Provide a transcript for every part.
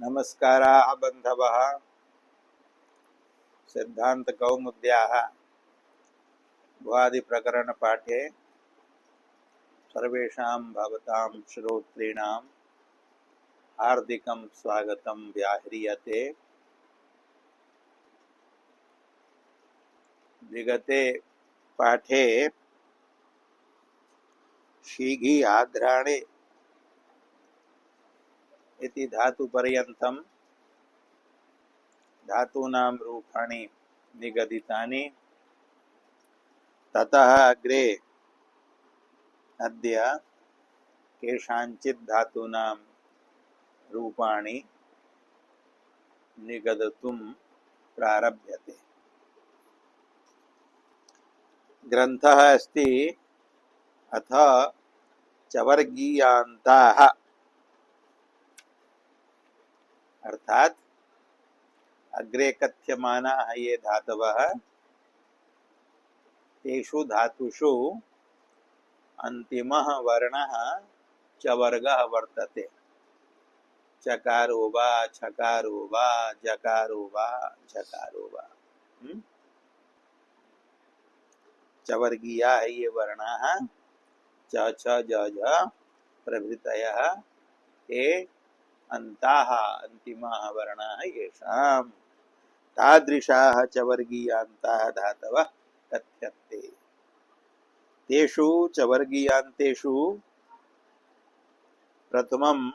नमस्काराः बन्धवः। सिद्धान्तकौमुद्याः भुवादिप्रकरणपाठे सर्वेषां भवतां श्रोतॄणां हार्दिकं स्वागतं व्याह्रियते। विगते पाठे शीघि आघ्राणे इति धातुपर्यन्तं धातूनां रूपाणि निगदितानि। ततः अग्रे अद्य केषाञ्चित् धातूनां रूपाणि निगदितुं प्रारभ्यते। ग्रन्थः अस्ति अथ चवर्गीयान्ताः, अर्थात अग्रे कथ्यमानाः ये धातवः तेषु धातुषु अन्तिमः वर्णः चवर्गः वर्तते। चकारो वा छकारो वा जकारो वा झकारो वा। चवर्गीयाः ये वर्णाः च छ ज झ प्रभृतयः ते अन्ताः अन्तिमाः वर्णाः येषां तादृशाः चवर्गीयान्ताः धातवः कथ्यन्ते। तेषु चवर्गीयान्तेषु प्रथमम्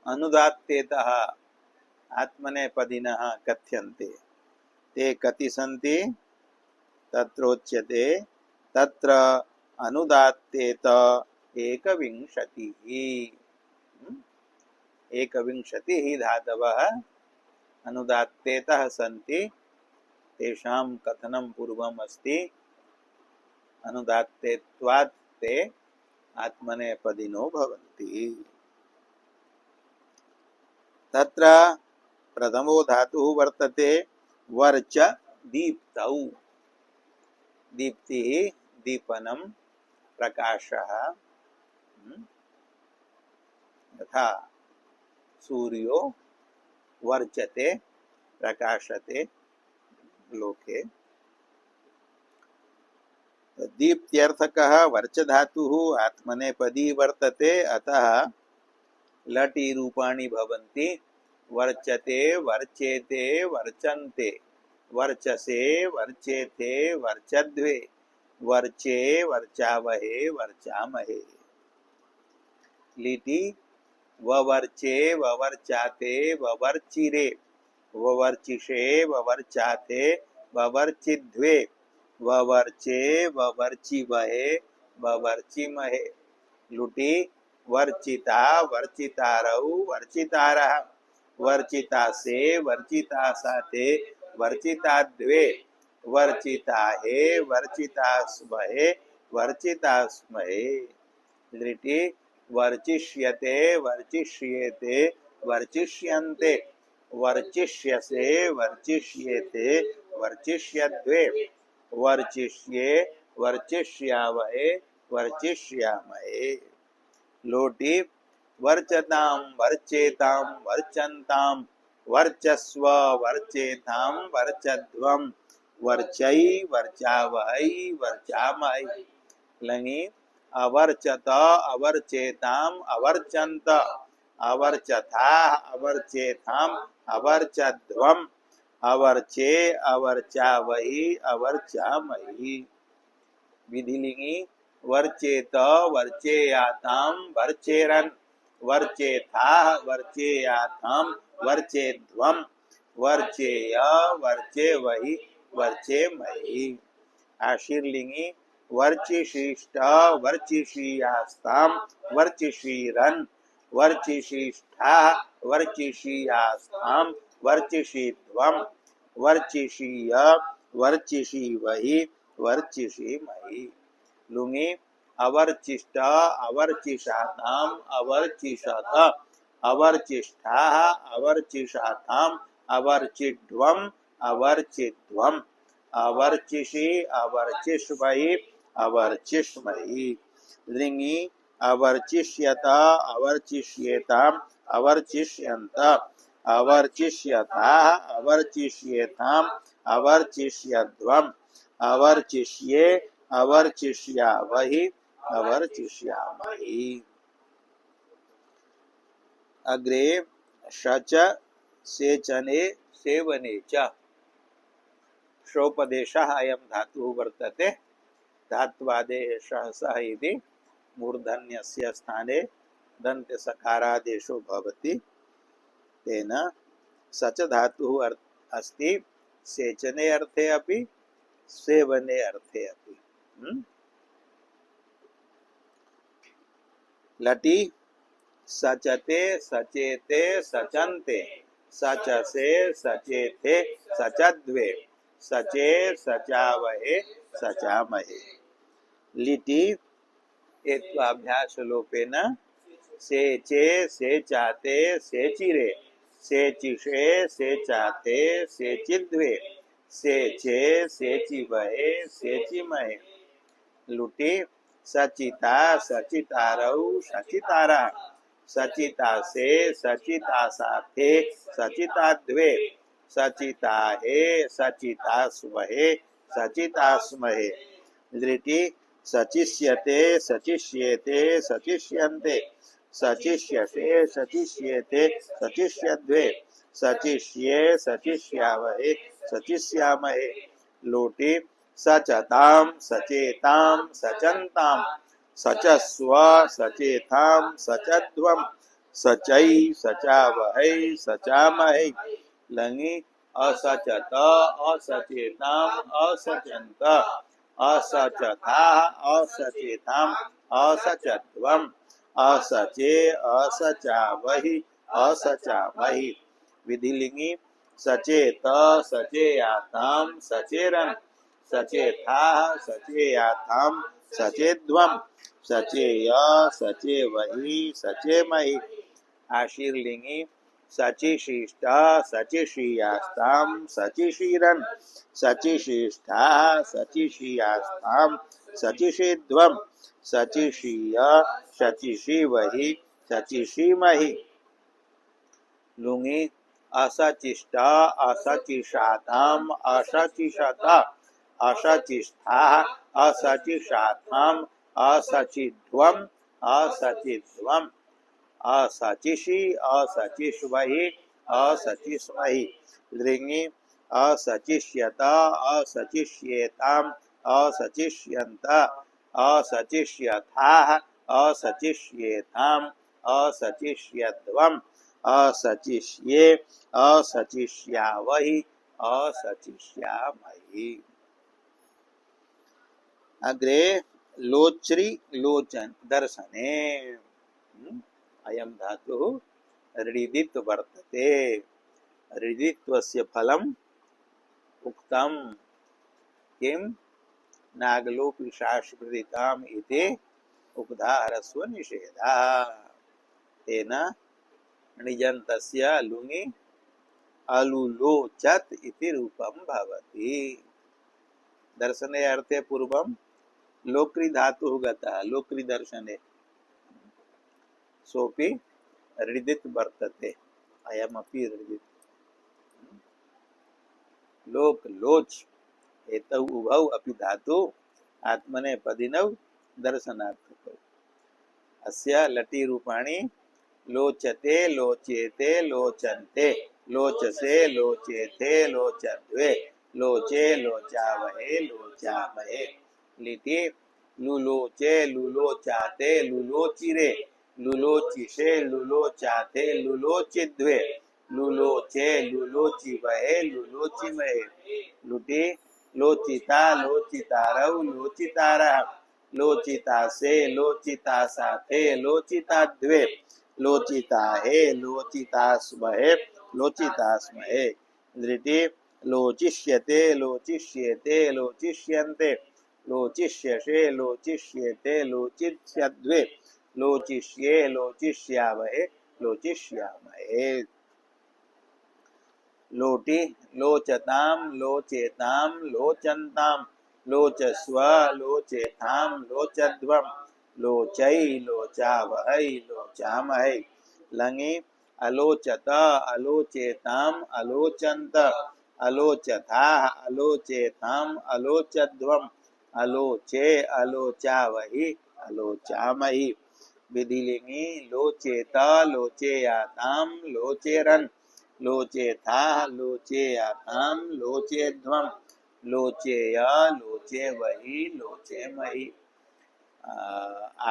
अनुदात्तेतः आत्मनेपदिनः कथ्यन्ते। ते कति सन्ति तत्रोच्यते तत्र अनुदात्तेत एकविंशतिः। एकविंशतिः धातवः अनुदात्तेतः सन्ति। तेषां कथनं पूर्वम् अस्ति। अनुदात्तेत्वात् ते आत्मनेपदिनो भवन्ति। तत्र प्रथमो धातुः वर्तते वर्च दीप्तौ। दीप्तिः दीपनं प्रकाशः। यथा सूर्यो वर्चते प्रकाशते लोके। दीप्त्यर्थकः वर्च धातुः आत्मनेपदी वर्तते। अतः लटि रूपाणि भवन्ति। वर्चते वर्चेते वर्चन्ते वर्चसे वर्चेते वर्चध्वे वर्चे वर्चावहे वर्चामहे। लिटि ववर्चे ववर्चाते ववर्चिरे ववर्चिषे ववर्चाते ववर्चिध्वे ववर्चे ववर्चिवहे ववर्चिमहे। लुटि वर्चिता वर्चितारौ वर्चितारः वर्चितासे वर्चितासाते वर्चिताद्वे वर्चिताहे वर्चितास्महे वर्चितास्महे। लिटि वर्चिष्यते वर्चिष्येते वर्चिष्यन्ते वर्चिष्यसे वर्चिष्येते वर्चिष्यद्वे वर्चिष्ये वर्चिष्यावहे वर्चिष्यामहे। लोटि वर्चतां वर्चेतां वर्चन्तां वर्चस्व वर्चेतां वर्चध्वं वर्चै वर्चावहै वर्चामहै। लङि अवर्चत अवर्चेतां अवर्चन्त अवर्चथाः अवर्चेतां अवर्चध्वं अवर्चे अवर्चावहि अवर्चामहि। विधिलिङि वर्चेत वर्चेयातां वर्चेरन् वर्चेथाः वर्चेयातां वर्चेध्वं वर्चेय वर्चेवहि वर्चेमहि। आशीर्लिङि वर्चिशिष्ट वर्चिषीयास्तां वर्चिषीरन् वर्चिशिष्ठाः वर्चिषीयास्तां वर्चिषीध्वं वर्चिषीय वर्चिषीवहि वर्चिषीमहि। लुङि अवर्चिष्ट अवर्चिषाताम् अवर्चिषत अवर्चिष्ठाः अवर्चिषाताम् अवर्चिध्वम् अवर्चिध्वम् अवर्चिषि अवर्चिष्महि अवर्चिष्महि। लिङि अवर्चिष्यत अवर्चिष्येताम् अवर्चिष्यन्त अवर्चिष्यताः अवर्चिष्येताम् अवर्चिष्यध्वम् अवर्चिष्ये अवर्चिष्यावहि अवर्चिष्यामहि। अग्रे शच सेचने सेवने च शोपदेशः अयं धातुः वर्तते। धात्वादेः सहसः इति मूर्धन्यस्य स्थाने दन्त्यसकारादेशो भवति। तेन सच धातुः अस्ति सेचने अर्थे अपि सेवने अर्थे अपि। लटि सचते सचेते सचन्ते सचसे सचेते सचद्वे सचे सचावहे सचामहे। लिटि एत्वाभ्यास लोपेन सेचे सेचाते सेचिरे सेचिषे सेचाते सेचिद्वे सेचे सेचिवहे सेचिमहे। लुटि सचिता सचितारौ सचितारा सचितासे सचितासाथे सचिताद्वे सचिताहे सचितास्महे सचितास्महे। लिटि सचिष्यते सचिष्येते सचिष्यन्ते सचिष्यसे सचिष्येते सचिष्यद्वे सचिष्ये सचिष्यावहे सचिष्यामहे। लोटि सचतां सचेतां सचन्तां सचस्व सचेतां सचध्वं सचै सचावहै सचामहै। लङि असचत असचेताम् असचन्त असचताः असचेताम् असचध्वम् असचे असचावहि असचामहि। विधिलिंगी सचेत सचेयातां सचेरन् सचेताः सचेयातां सचेध्वम् सचेय सचेवहि सचेमहि। आशीर्लिंगी सचिशिष्ट सचिशीयास्तां सचिशीरन् सचिशिष्टाः सचिशीयास्तां सचिषीध्वम् सचिशीय सचिशीवहि सचिशीमहि। लुङि असचिष्ट असचिषाताम् असचिषत असचिष्ठाः असचिषाताम् असचिध्वम् असचिध्वम् असचिषि असचिष्वहि असचिष्महि। लृङि असचिष्यत असचिष्येताम् असचिष्यन्त असचिष्यथाः असचिष्येताम् असचिष्यध्वम् असचिष्ये असचिष्यावहि असचिष्यामहि। अग्रे लोच्रि लोचन दर्शने अयं धातुः ऋदित् वर्तते। ऋदित्वस्य फलम् उक्तम् किं नागलोपिशाश्वृदिताम् इति उपधारस्व निषेधः। तेन णिजन्तस्य लुङि अलुलोचत् इति रूपं भवति। दर्शने अर्थे पूर्वं लोक्रि धातुः गतः लोक्रि दर्शने सोपि ऋदित् वर्तते। अयमपि ऋदित् लोक लोच एतौ उभौ अपि धातु आत्मनेपदिनौ दर्शनार्थकौ। अस्य लटि रूपाणि लोचते लोचेते लोचन्ते लोचसे लोचेते लोचद्वे लोचे लोचावहे लोचामहे। लिटि लुलोचे लुलोचाते लुलोचिरे लुलोचिषे लुलोचाते लुलोचिद्वे लुलोचे लुलोचिवहे लुलोचिमहे। लुटि लोचिता लोचितारौ लोचितारः लोचितासे लोचितासाथे लोचिताद्वे लोचिताहे लोचितास्महे लोचितास्महे। लिटि लोचिष्यते लोचिष्येते लोचिष्यन्ते लोचिष्यसे लोचिष्येते लोचिष्यद्वे लोचिष्ये लोचिष्यावहे लोचिष्यामहे। लोटि लोचतां लोचेतां लोचन्तां लोचस्व लोचेतां लोचध्वम् लोचै लोचावहै लोचामहै लङि अलोचत अलोचेताम अलोचन्त अलोचथाः अलोचेताम अलोचध्वम अलोचे अलोचावहि अलोचामहि विधिलिंगी लोचेत लोचेयाताम लोचेरन लोचेथाः लोचेयाताम लोचेध्वम लोचेय लोचेवहि लोचेमहि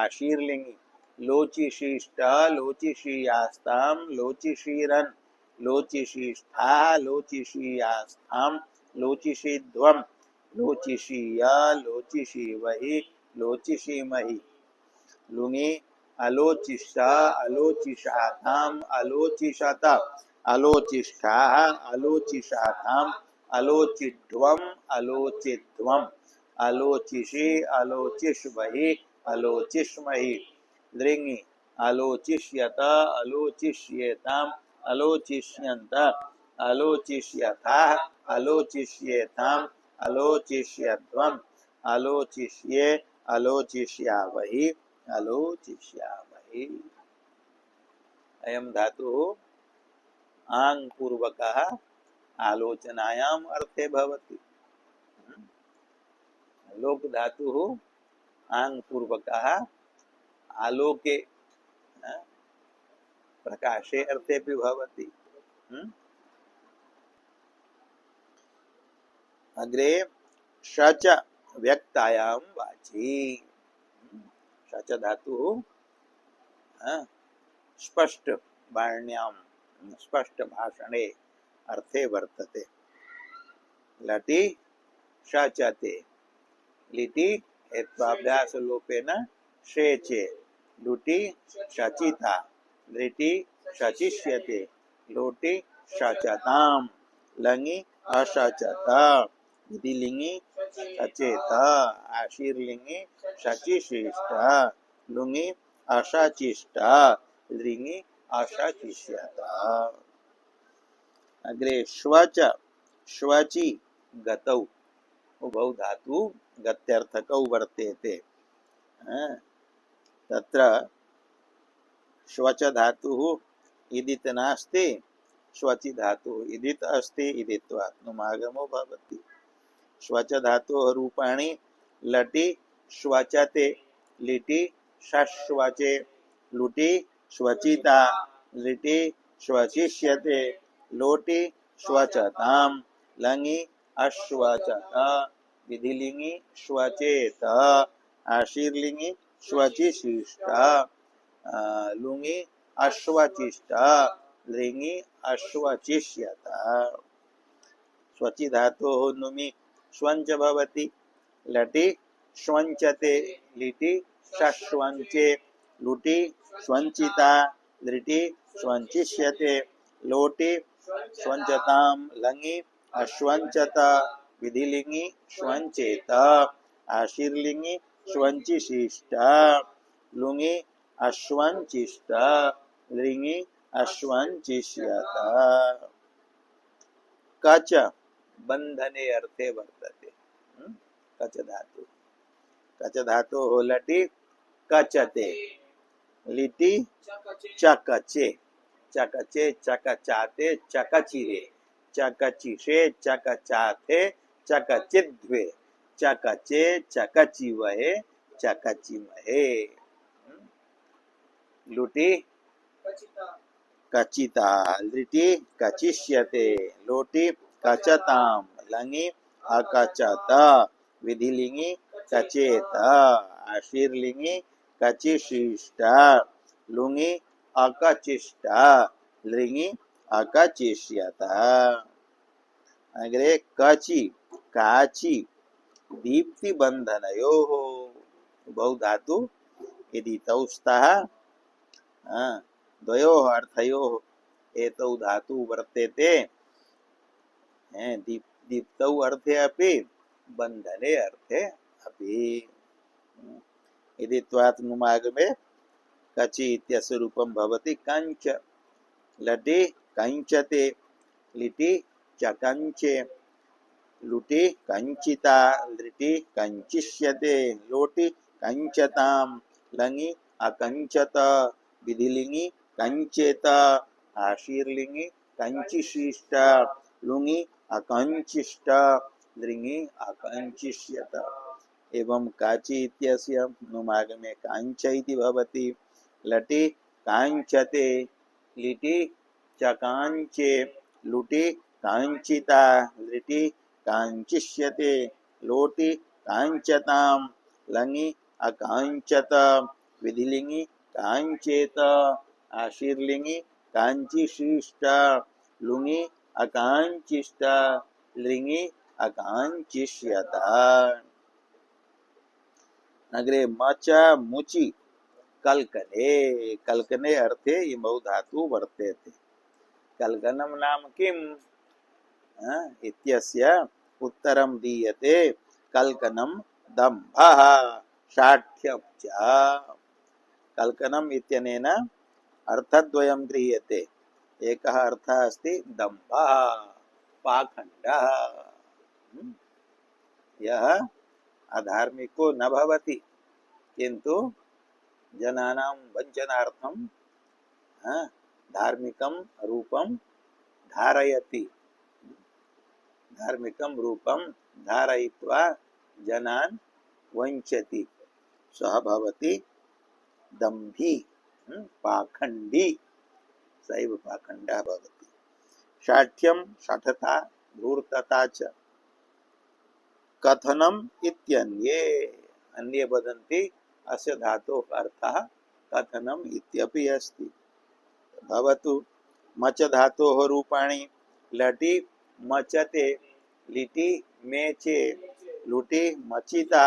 आशीर्लिंगी लोचिशिष्ट लोचिशीयास्ताम लोचिशीरन लोचिशिष्ठा लोचिशीयास्ताम लोचिषीध्वम लोचिशीय लोचिशीवहि लोचिषीमहि लुङि अलोचिष्ट अलोचिषाताम अलोचिषत अलोचिष्ठाः अलोचिषाताम अलोचिध्वम अलोचिध्वम अलोचिषि अलोचिष्वहि अलोचिष्महि दृङि अलोचिष्यत अलोचिष्येताम अलोचिष्यन्त अलोचिष्यथाः अलोचिष्येताम अलोचिष्यध्वम अलोचिष्ये अलोचिष्यावहि अलोचिष्यामहि अयं धातुः आङ् पूर्वकः आलोचनायाम् अर्थे भवति। लोक धातुः आङ् पूर्वकः आलोके प्रकाशे अर्थेपि भवति। अग्रे शच व्यक्तायां वाचि शच धातुः स्पष्ट वाण्यां स्पष्ट भाषणे अर्थे वर्तते। लटि शचते लिटि हेत्वाभ्यास लोपेन शेचे लुटि शचिता लिटि शचिष्यते लोटि शचताम लङि अशचत विधिलिंगी शचेत आशीर्लिंगी शचिशिष्ट लुङि अशचिष्ट लिंगी अशचिष्यत। अग्रे श्वच श्वचि गतौ उभौ धातु गत्यर्थकौ वर्तेते। तत्र श्वच धातुः इदित नास्ति श्वचि धातुः इदित अस्ति इदित्वात् नुमागमो भवति। श्वच धातोः रूपाणि लटि श्वचते लिटि शश्वचे लुटि श्वचिता लिटि श्वचिष्यते लोटि श्वचताम लङि अश्वचत विधिलिंगी श्वचेत आशीर्लिंगी श्वचिशिष्ट लुङि अश्वचिष्ट लिंगी अश्वचिष्यत। स्वचि धातोः नुमि श्वञ्च भवति लटि श्वञ्चते लिटि शश्वञ्चे लुटि श्वञ्चिता लिटि श्वञ्चिष्यते लोटि श्वञ्चतां लङि अश्वञ्चत विधिलिंगी श्वञ्चेत आशीर्लिंगी श्वञ्चिशिष्ट लुङि अश्वञ्चिष्ट लिंगी अश्वञ्चिष्यत। कच बंधने अर्थे वर्तते। कच धातु कच धातोः लटि कचते लिटि चकचे चकचे चकचाते चकचिरे चकचिषे चकचाथे चकचिद्वे चकचे चकचिवहे चकचिमहे लुटि कचिता लिटि कचिष्यते लोटि कचताम लङि अकचत विधिलिंगी कचेत आशीर्लिंगी कचिशिष्ट लुङि अकचिष्ट लिंगी अकचिष्यत। अग्रे कचि काचि दीप्ति बंधनयोः बहु धातु यदि तौ स्तः द्वयोः अर्थयोः एतौ धातु वर्तेते दीप्तौ अर्थे अपि बंधने अर्थे अपि यदि त्वात् नुमागमे कचि इत्यस्य रूपं भवति कंच लटि कंचते लिटि चकंचे लुटि कंचिता लिटि कंचिष्यते लोटि कंचताम लङि अकञ्चत, विधिलिङि कञ्चेत, आशीर्लिङि कञ्चिशिष्ट, लुङि अकञ्चिष्ट, लृङि अकञ्चिष्यत। एवं काची इत्यस्य नुमागमे काञ्च इति भवति। लटि काञ्चते, लिटि चकाञ्चे, लुटि काञ्चिता, लिटि काञ्चिष्यते, लोटि काञ्चतां, लङि अकाञ्चत, विधिलिङि काञ्चेत, आशीर्लिङि काञ्चिशिष्ट, लुङि अकाञ्चिष्ट, लृङि अकाञ्चिष्यत। अग्रे मच मुचि कल्कने, कल्कने अर्थे इमौ धातु वर्तेते। कल्कनम नाम किम इत्यस्य उत्तरं दीयते कल्कनम दम्भः शाठ्यं च। कल्कनम इत्यनेन अर्थद्वयं गृह्यते। एकः अर्थः अस्ति दम्भः, पाखण्डः। यः अधार्मिको न भवति किन्तु जनानां वञ्चनार्थं धार्मिकं रूपं धारयति। धार्मिकं रूपं धारयित्वा जनान् वञ्चति, सः भवति दम्भी, पाखण्डी, सैव पाखण्डः भवति। शाठ्यं शठता, धूर्तता च। कथनम इत्यन्ये, अन्ये वदन्ति अस्य धातोः अर्थः कथनम इत्यपि अस्ति। भवतु मच धातोः रूपाणि लटि मचते, लिटि मेचे, लुटि मचिता,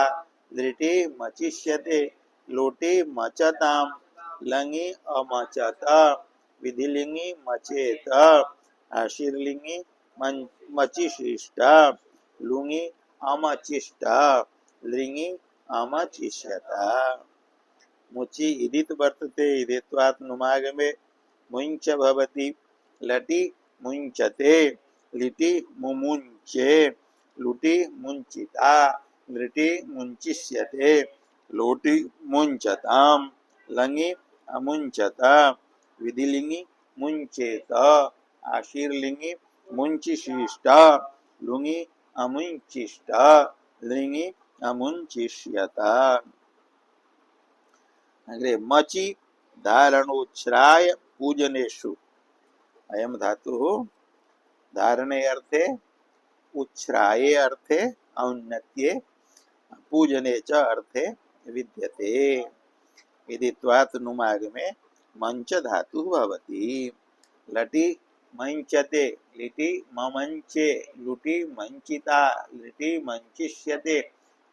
लिटि मचिष्यते, लोटि मचतां, लङि अमचत, विधिलिङि मचेत, आशीर्लिङि मचिशिष्ट, लुङि अमचिष्ट, लृङि अमचिष्यत। मुचि इदित वर्तते, इदित्वात् नुमागमे मुञ्च भवति। लटि मुञ्चते, लिटि मुमुञ्चे, लुटि मुञ्चिता, लिटि मुञ्चिष्यते, लोटि मुञ्चतां, लङि अमुञ्चत, विधिलिङि मुञ्चेत, आशीर्लिङि मुञ्चिशिष्ट, लुङि अमुञ्चिष्ट, लृङि अमुञ्चिष्यत। अग्रे मचि धारणोच्छ्राय पूजनेषु, अयं धातुः धारणे अर्थे, उच्छ्राये अर्थे, औन्नत्ये, पूजने च अर्थे विद्यते। इदित्वात् नुमागमे मंच धातुः भवति। लटि मंचते, लिटि ममंचे, लुटि मंचिता, लिटि मंचिष्यते,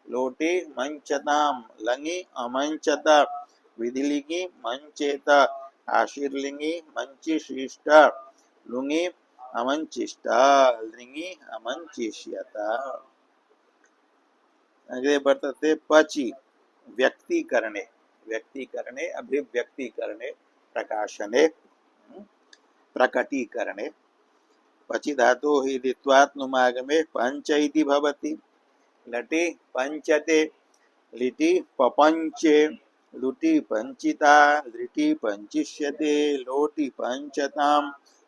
लोटि मंचतां, लङि अमंचत, विधिलिङि मंचेत, आशीर्लिङि मंचिशिष्ट, लुङि अमंचिष्ट, लृङि अमंचिष्यत। अग्रे वर्तते पचि व्यक्तीकरणे, व्यक्तीकरणे अभिव्यक्तीकरणे, प्रकाशने, प्रकटीकरणे। पचि धातोः इदित्वात् नुमागमे पञ्च इति भवति। लटि पञ्चते, लिटि पपञ्चे, लुटि पञ्चिता, लिटि पञ्चिष्यते, लोटि पञ्चतां,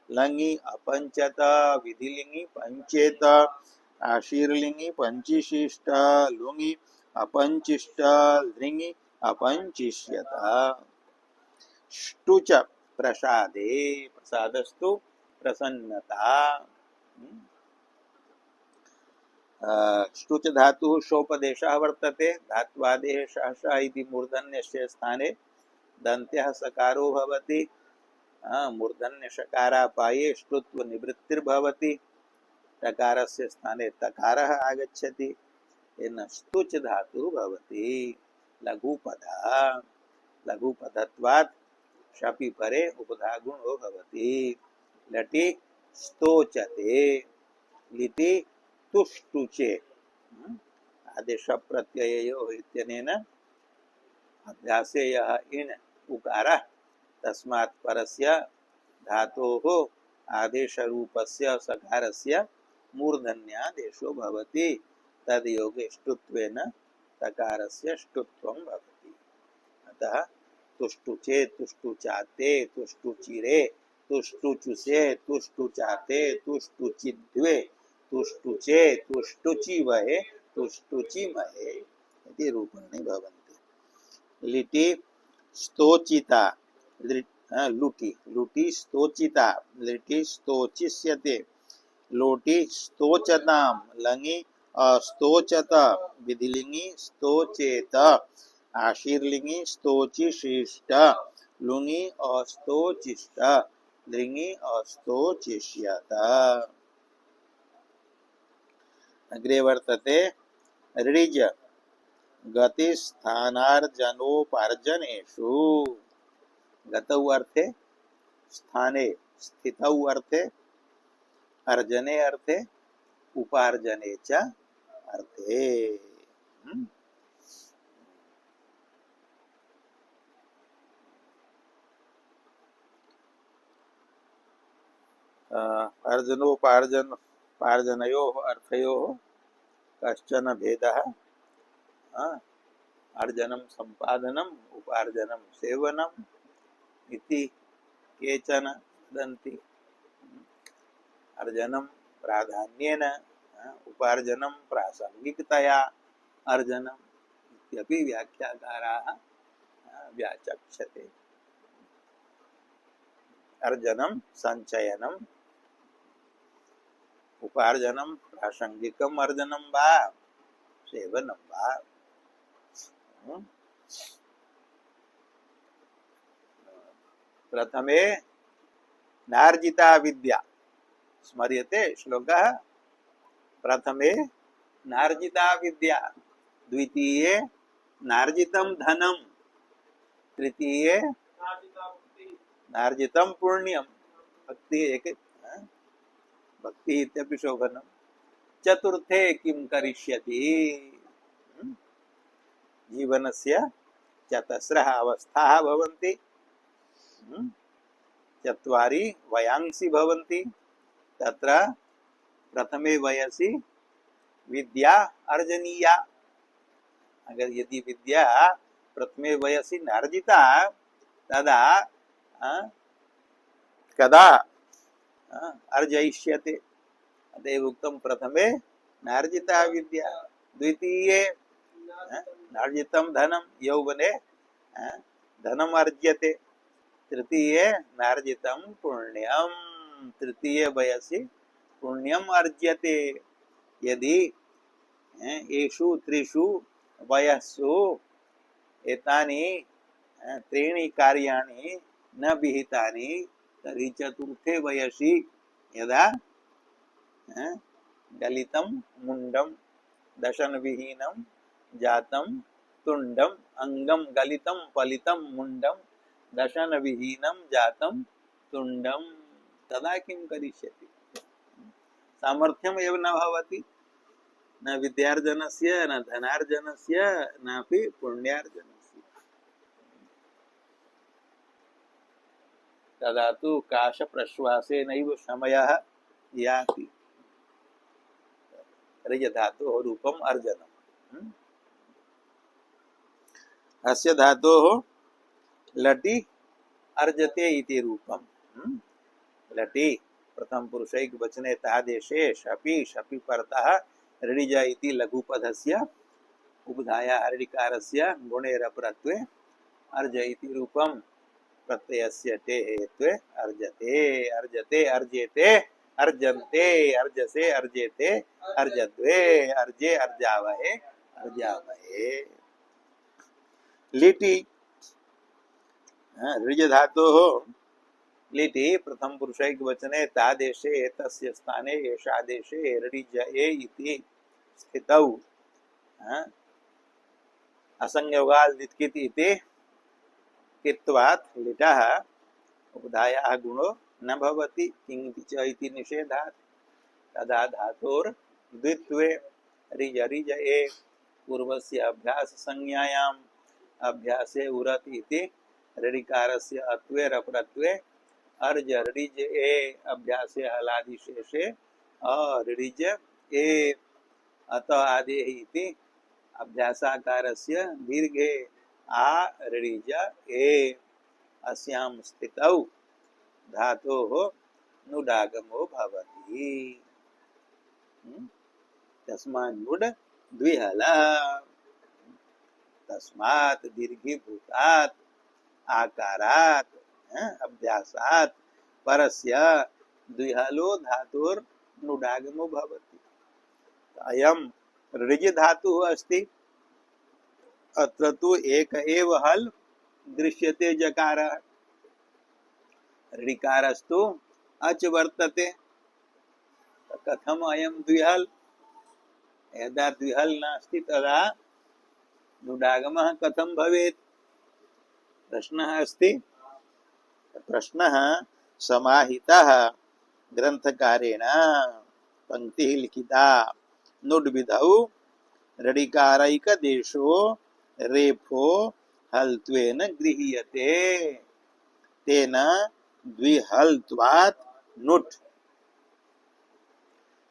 लङि अपञ्चत, विधिलिङि पञ्चेत, आशीर्लिङि पञ्चिशिष्ट, लुङि अपञ्चिष्ट, लृङि अपञ्चिष्यत। ष्टुच प्रसादे, प्रसादस्तु प्रसन्नता। ष्टुच धातुः शोपदेशः वर्तते। धात्वादेः सहसा इति मूर्धन्यस्य स्थाने दन्त्यः सकारो भवति। मूर्धन्य शकारापाये ष्टुत्व निवृत्तिर्भवति। टकारस्य स्थाने तकारः आगच्छति। येन ष्टुच धातुः भवति लघुपदः। लघुपदत्वात् शपि परे उपधा गुणो भवति। लटि स्तोचते, लिटि तुष्टुचे, आदेश प्रत्यययोः इत्यनेन अभ्यासे यः इन् उकारः तस्मात् परस्य धातोः आदेशरूपस्य सकारस्य मूर्धन्यादेशो भवति। तद्योगे ष्टुत्वेन तकारस्य ष्टुत्वं भवति। अतः तुष्टुचे तुष्टुचाते तुष्टुचिरे तुष्टुचुसे तुष्टुचाते तुष्टुचिद्वे तुष्टुचे तुष्टुचिवहे तुष्टुचिमहे इति रूपाणि भवन्ति। लिटि स्तोचिता लुटि लुटि स्तोचिता लिटि स्तोचिष्यते लोटि स्तोचताम लङि अस्तोचत विधिलिङि स्तोचेत आशीर्लिङि स्तोचिशिष्ट लुङि अस्तोचिष्ट लिङि अस्तोचिष्यत। अग्रे वर्तते ऋज गतिस्थानार्जनोपार्जनेषु गतौ अर्थे स्थाने स्थितौ अर्थे अर्जने अर्थे उपार्जने च अर्थे। अर्जनोपार्जन पार्जनयोः अर्थयोः कश्चन भेदः। अर्जनं सम्पादनम् उपार्जनं सेवनम् इति केचन वदन्ति। अर्जनं प्राधान्येन उपार्जनं प्रासंगिकतया अर्जनम् इत्यपि व्याख्याकाराः व्याचक्षते। अर्जनं संचयनम् उपार्जनं प्रासंगिकम् अर्जनं वा सेवनं वा। प्रथमे नार्जिता विद्या स्मर्यते श्लोकः। प्रथमे नार्जिता विद्या द्वितीये नार्जितं धनं तृतीये नार्जितं पुण्यं भक्ति एक भक्ति इत्यपि शोभनं चतुर्थे किं करिष्यति। जीवनस्य चतस्रः अवस्थाः भवन्ति चत्वारि वयांसि भवन्ति तत्र प्रथमे वयसि विद्या अर्जनीया। अगर यदि विद्या प्रथमे वयसि नार्जिता तदा कदा अर्जयिष्यते। अतएव उक्तं प्रथमे नार्जिता विद्या द्वितीये नार्जितं धनं यौवने धनम् अर्ज्यते तृतीये नार्जितं पुण्यं तृतीये वयसि पुण्यम् अर्ज्यते। यदि एषु त्रिषु वयस्सु एतानि त्रीणि कार्याणि न विहितानि तर्हि चतुर्थे वयसि यदा गलितं मुण्डं दशनविहीनं जातं तुण्डं अंगं गलितं फलितं मुण्डं दशनविहीनं जातं तुण्डं तदा किं करिष्यति। सामर्थ्यम् एव न भवति न विद्यार्जनस्य न धनार्जनस्य नापि पुण्यार्जनस्य। तदा तु काशप्रश्वासेनैव समयः याति। रज धातोः रूपम् अर्जनम्। अस्य धातोः लटि अर्जते इति रूपम्। लटि प्रथम पुरुषैक वचने तादेशे शपि शपि परतः ऋज इति लघुपदस्य उपधाया हरिकारस्य गुणेरपरत्वे अर्ज इति रूपम् प्रत्ययस्य टे हेत्वे अर्जते अर्जते अर्जेते अर्जन्ते अर्जसे अर्जेते अर्जद्वे अर्जे अर्जावहे अर्जावहे। लिटि ऋज धातोः लिटि प्रथम पुरुषैक वचने तादेशे एतस्य स्थाने एषादेशे ऋज ए इति स्थितौ असंयोगात् लिट्कित् इति कित्वात् लिटः उपधायाः गुणो न भवति किंति च इति निषेधात्। तदा धातोर् द्वित्वे ऋज ऋज ए पूर्वस्य अभ्यास संज्ञायाम् अभ्यासे उरत् इति ऋकारस्य अत्वे रपरत्वे अर्ज ऋज ए अभ्यासे हलादिशेषे ऋज ए अत आदेः इति अभ्यासाकारस्य दीर्घे आ ऋज ए अस्यां स्थितौ धातोः नुडागमो भवति। तस्मात् नुड द्विहलः। तस्मात् दीर्घीभूतात् आकारात् अभ्यासात् परस्य द्विहलो धातुर्नुडागमो भवति। अयं ऋज धातुः अस्ति। अत्र तु एक एव हल् दृश्यते जकारः। ऋकारस्तु अच वर्तते। कथम अयं द्विहल्? यदा द्विहल् नास्ति तदा नुडागमः कथं भवेत्? प्रश्नः अस्ति। प्रश्नः समाहितः ग्रंथकारेण। पंक्तिः लिखिता। नुड्विधौ ऋकारैकदेशो रेफो हल्त्वेन गृह्यते। तेन द्विहल्त्वात् नुट्।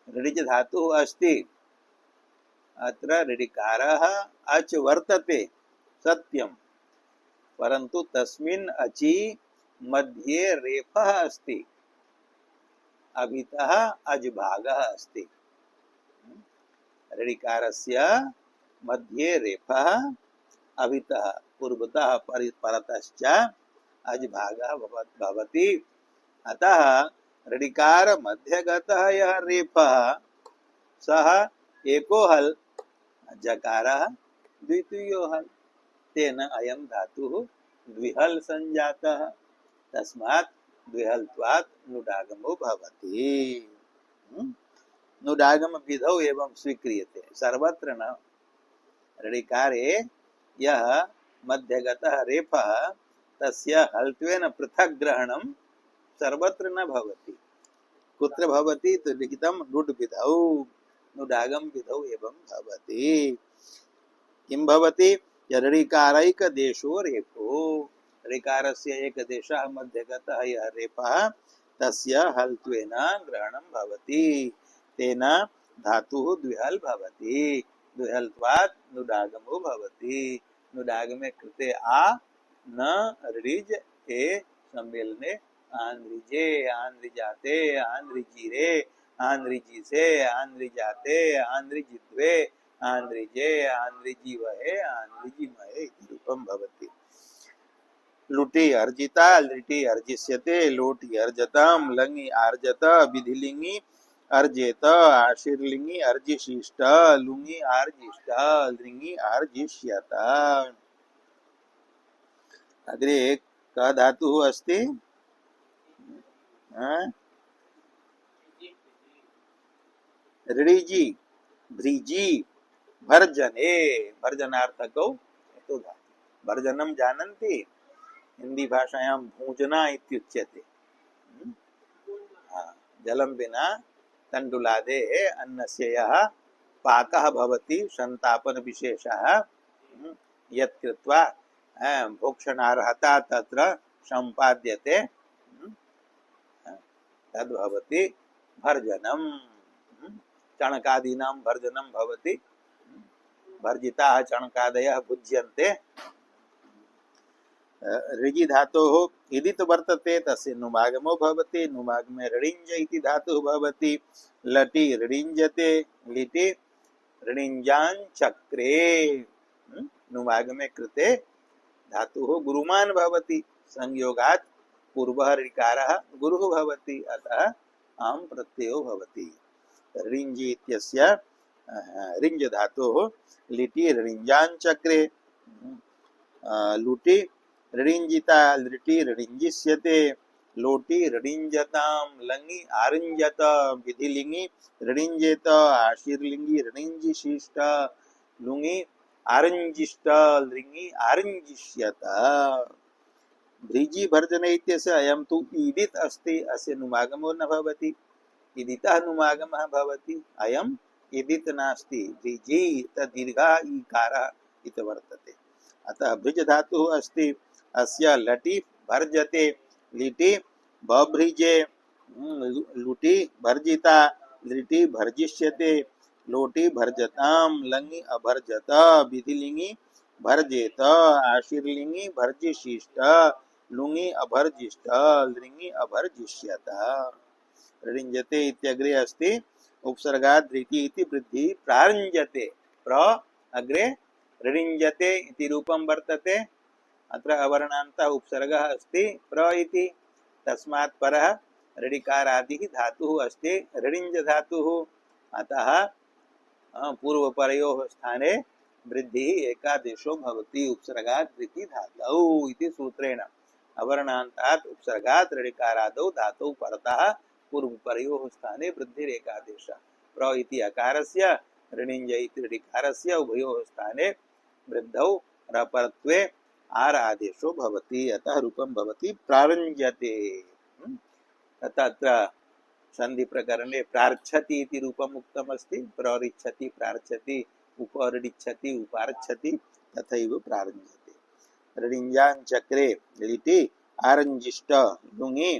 ऋज धातुः अस्ति। अत्र ऋकारः अच वर्तते सत्यं, परन्तु तस्मिन् अचि मध्ये रेफः अस्ति। अभितः अजभागः अस्ति। ऋकारस्य मध्ये रेफः, अभितः पूर्वतः परतश्च अजभागः भवति। अतः ऋकार मध्यगतः यः रेफः सः एको हल्, जकारः द्वितीयो हल्। तेन अयं धातुः द्विहल् संजातः। तस्मात् द्विहल्त्वात् नुडागमो भवति। नुडागम विधौ एवं स्वीक्रियते, सर्वत्र न। ऋकारे यः मध्यगतः रेफः तस्य हल्त्वेन पृथक् ग्रहणं सर्वत्र न भवति। कुत्र भवति? तो लिखितं नुड् विधौ, नुडागम विधौ एवं भवति। किं भवति? ऋकारैकदेशो रेफो। ऋकारस्य एकदेशः मध्यगतः यः रेफः तस्य हल्त्वेन ग्रहणं भवति। तेन धातुः द्विहल् भवति। द्विहल्त्वात् नुडागमो भवति। नुडागमे कृते आ न ऋज ए सम्मेलने आन्ध्रिजे, आन्ध्रिजाते, आन्ध्रिजीरे, आन्ध्रिजीसे, आन्ध्रिजाते, आन्ध्रिजिद्वे, आन्ध्रिजे, आन्ध्रिजीवहे, आन्ध्रिजीमहे इति रूपं भवति। लुटि अर्जिता, लिटि अर्जिष्यते, लोटि अर्जतां, लङि आर्जत, विधिलिङि अर्जेत, आशीर्लिङि अर्जिशिष्ट, लुङि आर्जिष्ट, लिङि आर्जिष्यत। अग्रे क धातुः अस्ति। ऋणिजि, भ्रीजि, भर्जने। भर्जनार्थकौ तो धातु। भर्जनं जानन्ति? हिंदी भाषायां भूजना इत्युच्यते। जलं विना तण्डुलादेः अन्नस्य यः पाकः भवति, संतापन विशेषः यत् कृत्वा भोक्षणार्हता तत्र सम्पाद्यते, तद्भवति भर्जनम्। चणकादीनां भर्जनं भवति। भर्जिताः चणकादयः भुज्यन्ते। ऋजि धातोः इदित् वर्तते, तस्य नुमागमो भवति। नुमागमे ऋणिञ्ज इति धातुः भवति। लटि ऋणिञ्जते, लिटि ऋणिञ्जाञ्चक्रे। नुमागमे कृते धातुः गुरुमान् भवति। संयोगात् पूर्वः ऋकारः गुरुः भवति। अतः आम् प्रत्ययो भवति। ऋञ्जि इत्यस्य ऋञ्ज धातोः लिटि ऋणिञ्जाञ्चक्रे। लुटि ऋणिञ्जिता, लिटि ऋणिञ्जिष्यते, लोटि ऋणिञ्जतां, लङि आरुञ्जत, विधिलिङि ऋणिञ्जेत, आशीर्लिङि ऋणिञ्जिशिष्ट, लुङि आरुञ्जिष्ट, लिङि आरुञ्जिष्यत। भ्रीजि भर्जने इत्यस्य अयं तु ईदित् अस्ति। अस्य नुमागमो न भवति। इदितः नुमागमः भवति। अयम् इदित् नास्ति। भ्रीजि दीर्घः ईकारः इति वर्तते। अतः भृज धातुः अस्ति। अस्य लटि भर्जते, लिटि बभ्रिजे, लुटि भर्जिता, लिटि भर्जिष्यते, लोटि भर्जतां, लङि अभर्जत, विधिलिङि भर्जेत आशीर्लिंगी भर्जिशिष्ट लुङि अभर्जिष्ट लृङि अभर्जिष्यत ऋञ्जते इत्यग्रे अस्ति उपसर्गात् धृति इति वृद्धि प्रारञ्जते प्र अग्रे ऋञ्जते इति रूपं वर्तते अत्र अवर्णान्तः उपसर्गः अस्ति प्र इति तस्मात् परः ऋडिकारादिः धातुः अस्ति ऋडिञ्ज धातुः अतः पूर्वपरयोः स्थाने वृद्धि एकादेशो भवति उपसर्गात् धृति धातौ इति सूत्रेण अवर्णान्तात् उपसर्गात् ऋडिकारादौ धातौ परतः पूर्वपरयोः स्थाने वृद्धिरेकादेश प्र इति अकारस्य ऋणिञ्ज इति ऋडिकारस्य उभयोः स्थाने वृद्धौ रपरत्वे आर आदेशो भवति अतः रूपं भवति प्रारञ्जते तत्र संधि प्रकरणे प्रार्च्छति इति रूपम् उक्तमस्ति प्ररिच्छति प्रार्च्छति उपरिच्छति उपार्च्छति तथैव प्रारञ्जते ऋडिञ्जाञ्चक्रे लिटि आरञ्जिष्ट लुङि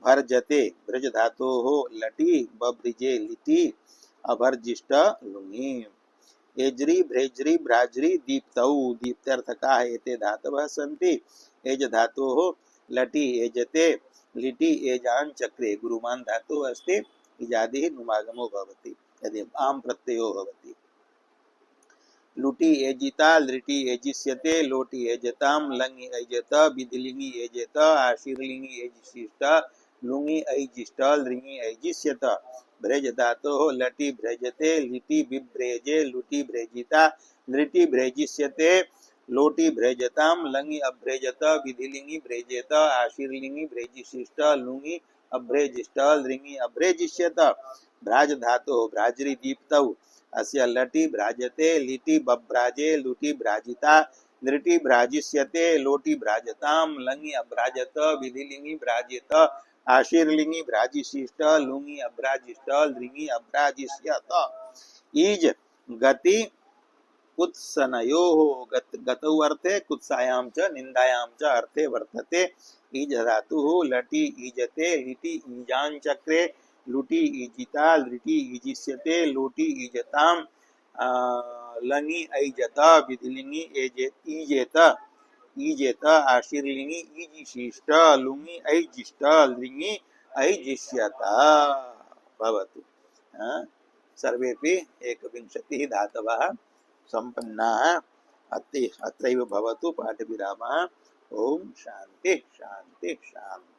भर्जते भ्रज धातोः लटि बभ्रिजे लिटि अभर्जिष्ट लुङि एज्री भ्रेज्री भ्राज्री दीप्तौ दीप्त्यर्थकाः एते धातवः सन्ति एज धातोः लटि एजते लिटि एजान् चक्रे गुरुमान् धातुः अस्ति इजादिः नुमागमो भवति यदि आम् प्रत्ययो भवति लुटि एजिता लृटि एजिष्यते लोटि एजतां लङि एजत विधिलिङि एजेत आशीर्लिङि एजिशिष्ट लुङि ऐजिष्ट लृङि ऐजिष्यत भ्रेज धातोः लटि भ्रेजते लिटि बिभ्रेजे लुटि भ्रेजिता लृटि भ्रेजिष्यते लोटि भ्रेजतां लङि अभ्रेजत विधिलिङि भ्रेजेत आशीर्लिङि भ्रेजिशिष्ट लुङि अभ्रेजिष्ट लृङि अभ्रेजिष्यत भ्राज धातोः भ्राजरि दीप्तौ अस्य लटि भ्राजते लिटि बभ्राजे लुटि भ्राजिता लृटि भ्राजिष्यते लोटि भ्राजतां लङि अभ्राजत विधिलिङि भ्राजेत आशीर्लिङि भ्राजिशिष्ट लुङि अभ्राजिष्ट लृङि अभ्राजिष्यत ईज गति कुत्सनयोः गतौ अर्थे कुत्सायां च निन्दायां च अर्थे वर्तते ईज धातुः लटि ईजते लिटि ईजाञ्चक्रे लुटि ईजिता लृटि ईजिष्यते लोटि ईजतां लङि ऐजत विधिलिङि ईजेत ईजेत आशीर्लिङि ईजिशिष्ट लुङि ऐजिष्ट लृङि ऐजिष्यत भवतु सर्वेपि एकविंशतिः धातवः सम्पन्नाः अत्रैव भवतु पाठविरामः ओम शान्ति शान्ति शान्ति।